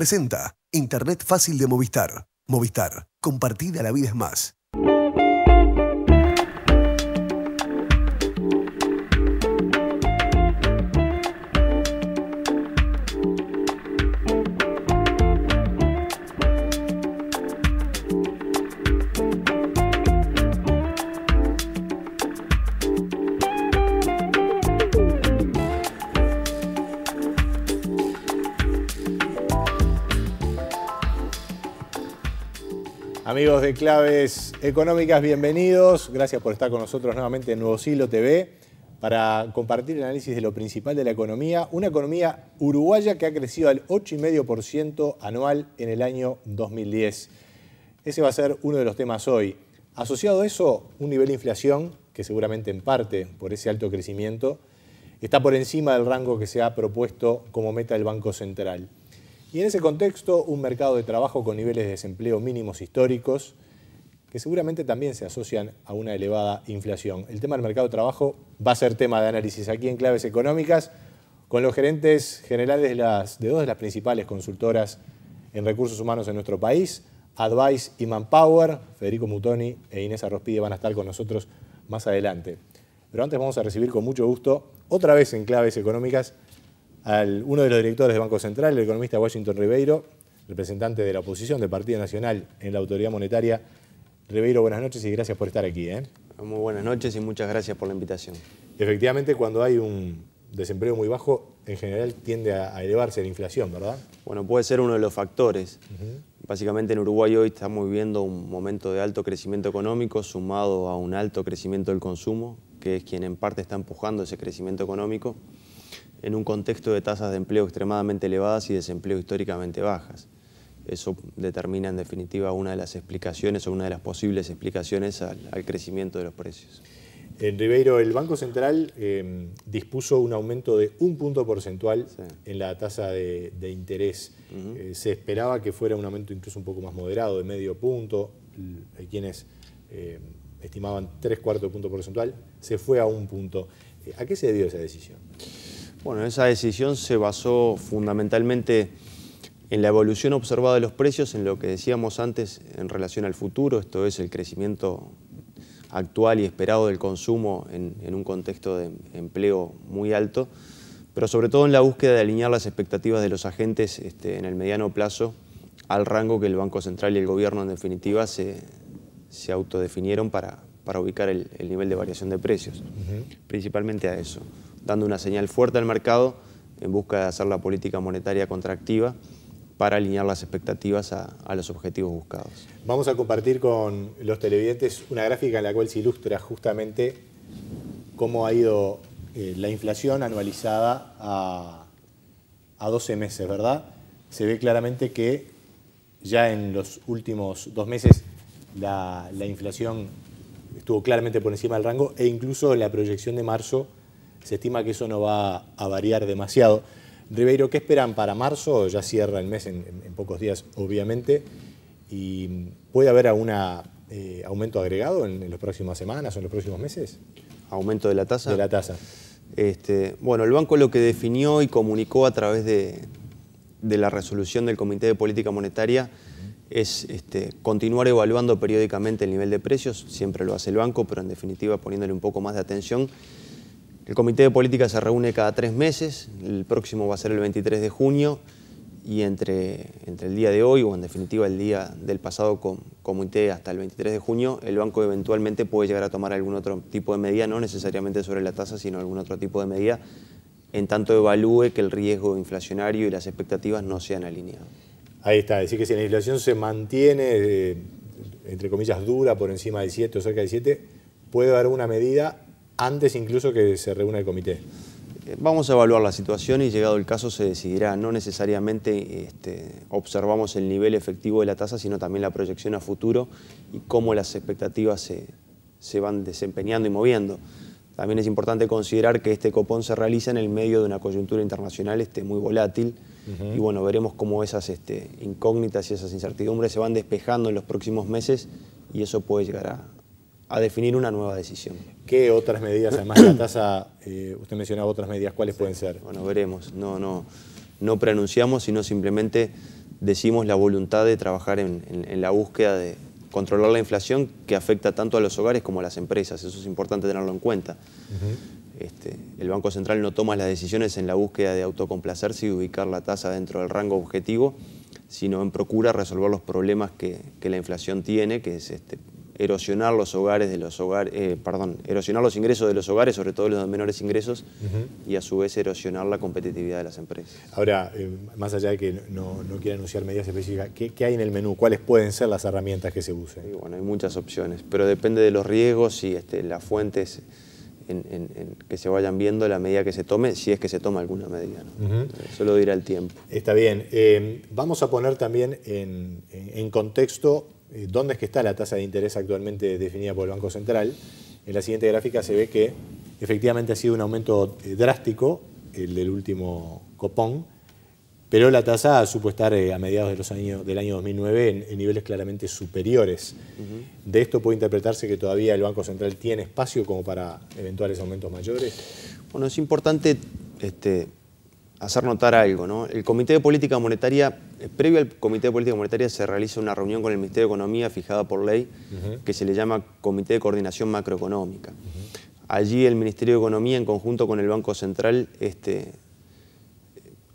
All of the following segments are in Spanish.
presenta Internet fácil de Movistar. Movistar, compartida la vida es más. Amigos de Claves Económicas, bienvenidos. Gracias por estar con nosotros nuevamente en Nuevo Siglo TV para compartir el análisis de lo principal de la economía. Una economía uruguaya que ha crecido al 8,5% anual en el año 2010. Ese va a ser uno de los temas hoy. Asociado a eso, un nivel de inflación que seguramente en parte por ese alto crecimiento está por encima del rango que se ha propuesto como meta del Banco Central. Y en ese contexto, un mercado de trabajo con niveles de desempleo mínimos históricos que seguramente también se asocian a una elevada inflación. El tema del mercado de trabajo va a ser tema de análisis aquí en Claves Económicas con los gerentes generales de dos de las principales consultoras en recursos humanos en nuestro país, Advice y Manpower. Federico Mutoni e Inés Arrospide van a estar con nosotros más adelante. Pero antes vamos a recibir con mucho gusto, otra vez en Claves Económicas, uno de los directores del Banco Central, el economista Washington Ribeiro, representante de la oposición del Partido Nacional en la Autoridad Monetaria. Ribeiro, buenas noches y gracias por estar aquí. Muy buenas noches y muchas gracias por la invitación. Efectivamente, cuando hay un desempleo muy bajo, en general tiende a elevarse la inflación, ¿verdad? Bueno, puede ser uno de los factores. Básicamente en Uruguay hoy estamos viviendo un momento de alto crecimiento económico sumado a un alto crecimiento del consumo, que es quien en parte está empujando ese crecimiento económico, en un contexto de tasas de empleo extremadamente elevadas y desempleo históricamente bajas. Eso determina en definitiva una de las explicaciones o una de las posibles explicaciones al crecimiento de los precios. En Ribeiro, el Banco Central dispuso un aumento de 1 punto porcentual en la tasa de interés. Se esperaba que fuera un aumento incluso un poco más moderado, de medio punto. Hay quienes estimaban 3/4 punto porcentual. Se fue a 1 punto. ¿A qué se debió esa decisión? Bueno, esa decisión se basó fundamentalmente en la evolución observada de los precios, en lo que decíamos antes en relación al futuro, esto es el crecimiento actual y esperado del consumo en un contexto de empleo muy alto, pero sobre todo en la búsqueda de alinear las expectativas de los agentes en el mediano plazo al rango que el Banco Central y el Gobierno en definitiva se autodefinieron para ubicar el nivel de variación de precios, principalmente a eso, dando una señal fuerte al mercado en busca de hacer la política monetaria contractiva para alinear las expectativas a los objetivos buscados. Vamos a compartir con los televidentes una gráfica en la cual se ilustra justamente cómo ha ido la inflación anualizada a 12 meses, ¿verdad? Se ve claramente que ya en los últimos 2 meses la inflación estuvo claramente por encima del rango e incluso en la proyección de marzo se estima que eso no va a variar demasiado. Ribeiro, ¿qué esperan para marzo? Ya cierra el mes en pocos días, obviamente. ¿Y puede haber algún aumento agregado en las próximas semanas o en los próximos meses? ¿Aumento de la tasa? De la tasa. Bueno, el banco lo que definió y comunicó a través de la resolución del Comité de Política Monetaria es continuar evaluando periódicamente el nivel de precios. Siempre lo hace el banco, pero en definitiva poniéndole un poco más de atención. El Comité de Política se reúne cada 3 meses, el próximo va a ser el 23 de junio y entre el día de hoy o en definitiva el día del pasado comité hasta el 23 de junio, el banco eventualmente puede llegar a tomar algún otro tipo de medida, no necesariamente sobre la tasa, sino algún otro tipo de medida, en tanto evalúe que el riesgo inflacionario y las expectativas no sean alineados. Ahí está, decir que si la inflación se mantiene, entre comillas, dura por encima del 7 o cerca del 7, puede haber una medida antes incluso que se reúna el comité. Vamos a evaluar la situación y llegado el caso se decidirá. No necesariamente observamos el nivel efectivo de la tasa, sino también la proyección a futuro y cómo las expectativas se van desempeñando y moviendo. También es importante considerar que este copón se realiza en el medio de una coyuntura internacional muy volátil y bueno, veremos cómo esas incógnitas y esas incertidumbres se van despejando en los próximos meses y eso puede llegar a definir una nueva decisión. ¿Qué otras medidas, además de la tasa, usted mencionaba otras medidas, cuáles pueden ser? Bueno, veremos. No preanunciamos, sino simplemente decimos la voluntad de trabajar en la búsqueda de controlar la inflación que afecta tanto a los hogares como a las empresas. Eso es importante tenerlo en cuenta. El Banco Central no toma las decisiones en la búsqueda de autocomplacerse y ubicar la tasa dentro del rango objetivo, sino en procura resolver los problemas que la inflación tiene, que es erosionar los erosionar los ingresos de los hogares, sobre todo los de menores ingresos, y a su vez erosionar la competitividad de las empresas. Ahora, más allá de que no quiera anunciar medidas específicas, ¿qué hay en el menú? ¿Cuáles pueden ser las herramientas que se usen? Y bueno, hay muchas opciones, pero depende de los riesgos y las fuentes que se vayan viendo a la medida que se tome, si es que se toma alguna medida, ¿no? Eso lo dirá el tiempo. Está bien. Vamos a poner también en contexto dónde es que está la tasa de interés actualmente definida por el Banco Central. En la siguiente gráfica se ve que efectivamente ha sido un aumento drástico, el del último copón, pero la tasa supo estar a mediados del año 2009 en niveles claramente superiores. ¿De esto puede interpretarse que todavía el Banco Central tiene espacio como para eventuales aumentos mayores? Bueno, es importante hacer notar algo, ¿no? El Comité de Política Monetaria, previo al Comité de Política Monetaria se realiza una reunión con el Ministerio de Economía fijada por ley, que se le llama Comité de Coordinación Macroeconómica. Allí el Ministerio de Economía, en conjunto con el Banco Central,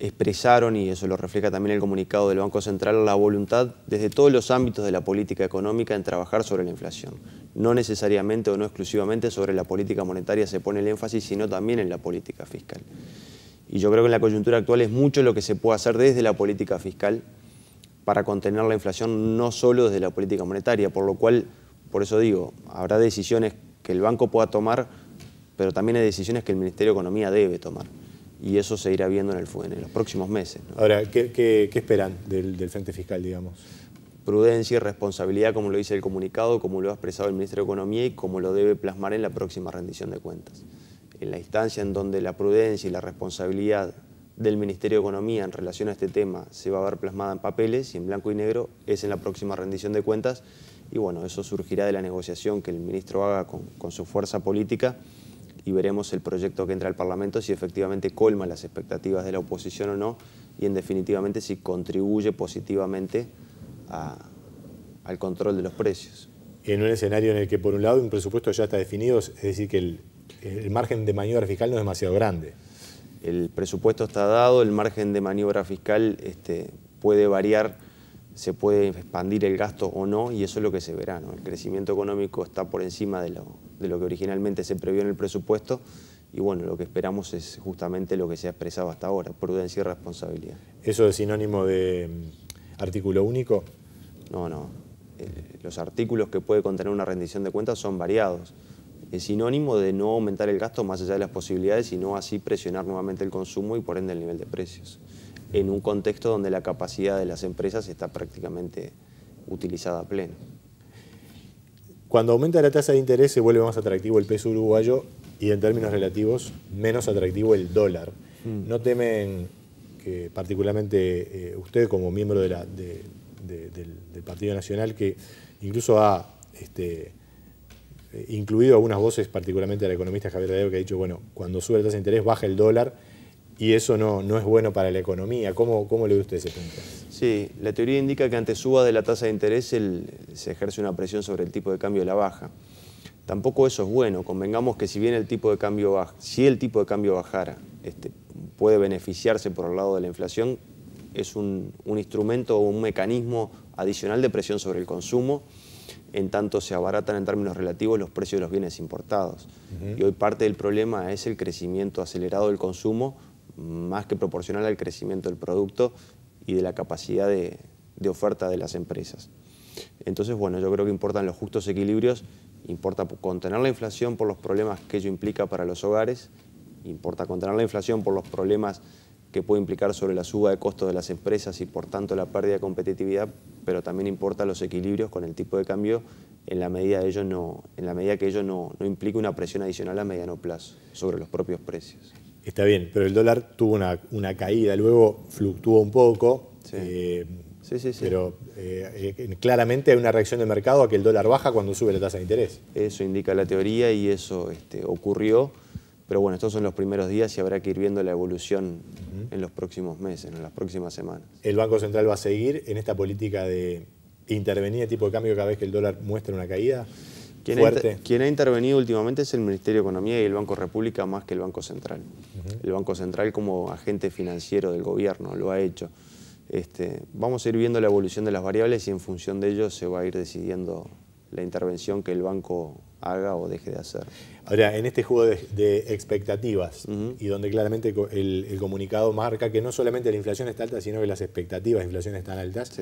expresaron, y eso lo refleja también el comunicado del Banco Central, la voluntad desde todos los ámbitos de la política económica en trabajar sobre la inflación. No necesariamente o no exclusivamente sobre la política monetaria se pone el énfasis, sino también en la política fiscal. Y yo creo que en la coyuntura actual es mucho lo que se puede hacer desde la política fiscal para contener la inflación, no solo desde la política monetaria, por lo cual, por eso digo, habrá decisiones que el banco pueda tomar, pero también hay decisiones que el Ministerio de Economía debe tomar. Y eso se irá viendo en los próximos meses, ¿no? Ahora, ¿qué esperan del frente fiscal, digamos? Prudencia y responsabilidad, como lo dice el comunicado, como lo ha expresado el Ministerio de Economía y como lo debe plasmar en la próxima rendición de cuentas. En la instancia en donde la prudencia y la responsabilidad del Ministerio de Economía en relación a este tema se va a ver plasmada en papeles y en blanco y negro, es en la próxima rendición de cuentas. Y bueno, eso surgirá de la negociación que el ministro haga con su fuerza política, y veremos el proyecto que entra al Parlamento si efectivamente colma las expectativas de la oposición o no, y en definitivamente si contribuye positivamente al control de los precios. En un escenario en el que por un lado un presupuesto ya está definido, es decir que el margen de maniobra fiscal no es demasiado grande. El presupuesto está dado, el margen de maniobra fiscal puede variar, se puede expandir el gasto o no, y eso es lo que se verá, ¿no? El crecimiento económico está por encima de lo que originalmente se previó en el presupuesto, y bueno, lo que esperamos es justamente lo que se ha expresado hasta ahora, prudencia y responsabilidad. ¿Eso es sinónimo de artículo único? No. Los artículos que puede contener una rendición de cuentas son variados. Es sinónimo de no aumentar el gasto más allá de las posibilidades y no así presionar nuevamente el consumo y por ende el nivel de precios, en un contexto donde la capacidad de las empresas está prácticamente utilizada a pleno. Cuando aumenta la tasa de interés se vuelve más atractivo el peso uruguayo y en términos relativos menos atractivo el dólar. ¿No temen que particularmente usted como miembro del Partido Nacional, que incluso ha incluido algunas voces, particularmente al economista Javier Dadeo, que ha dicho, bueno, cuando sube la tasa de interés baja el dólar y eso no es bueno para la economía? ¿Cómo le ve usted ese punto? Sí, la teoría indica que ante suba de la tasa de interés se ejerce una presión sobre el tipo de cambio de la baja. Tampoco eso es bueno. Convengamos que si bien el tipo de cambio bajara, puede beneficiarse por el lado de la inflación, es un instrumento o un mecanismo adicional de presión sobre el consumo, en tanto se abaratan en términos relativos los precios de los bienes importados. Y hoy parte del problema es el crecimiento acelerado del consumo, más que proporcional al crecimiento del producto y de la capacidad de oferta de las empresas. Entonces, bueno, yo creo que importan los justos equilibrios, importa contener la inflación por los problemas que ello implica para los hogares, importa contener la inflación por los problemas que puede implicar sobre la suba de costos de las empresas y por tanto la pérdida de competitividad, pero también importa los equilibrios con el tipo de cambio en la medida que ello no implique una presión adicional a mediano plazo sobre los propios precios. Está bien, pero el dólar tuvo una caída, luego fluctuó un poco, Sí. Pero claramente hay una reacción del mercado a que el dólar baja cuando sube la tasa de interés. Eso indica la teoría y eso ocurrió. Pero bueno, estos son los primeros días y habrá que ir viendo la evolución en los próximos meses, en las próximas semanas. ¿El Banco Central va a seguir en esta política de intervenir de tipo de cambio cada vez que el dólar muestra una caída fuerte? Quien ha intervenido últimamente es el Ministerio de Economía y el Banco República más que el Banco Central. El Banco Central como agente financiero del gobierno lo ha hecho. Vamos a ir viendo la evolución de las variables y en función de ello se va a ir decidiendo la intervención que el banco haga o deje de hacer. Ahora, en este juego de expectativas, y donde claramente el comunicado marca que no solamente la inflación está alta, sino que las expectativas de inflación están altas,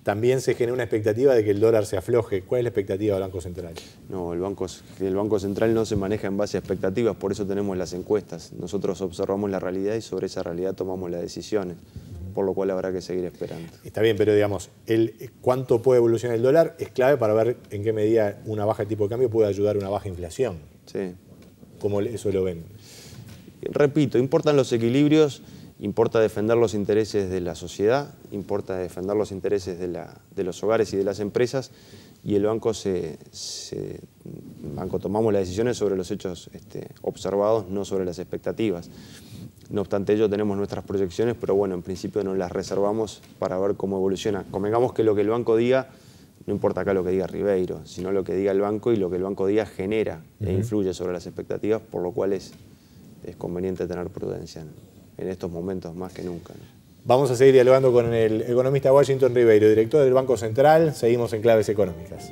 también se genera una expectativa de que el dólar se afloje. ¿Cuál es la expectativa del Banco Central? No, el Banco Central no se maneja en base a expectativas, por eso tenemos las encuestas. Nosotros observamos la realidad y sobre esa realidad tomamos las decisiones, por lo cual habrá que seguir esperando. Está bien, pero digamos, cuánto puede evolucionar el dólar es clave para ver en qué medida una baja de tipo de cambio puede ayudar a una baja inflación. Sí. ¿Cómo eso lo ven? Repito, importan los equilibrios, importa defender los intereses de la sociedad, importa defender los intereses de los hogares y de las empresas, y el banco tomamos las decisiones sobre los hechos observados, no sobre las expectativas. No obstante ello, tenemos nuestras proyecciones, pero bueno, en principio nos las reservamos para ver cómo evoluciona. Convengamos que lo que el banco diga, no importa acá lo que diga Ribeiro, sino lo que diga el banco y lo que el banco diga genera e influye sobre las expectativas, por lo cual es conveniente tener prudencia en estos momentos más que nunca, ¿no? Vamos a seguir dialogando con el economista Washington Ribeiro, director del Banco Central. Seguimos en Claves Económicas.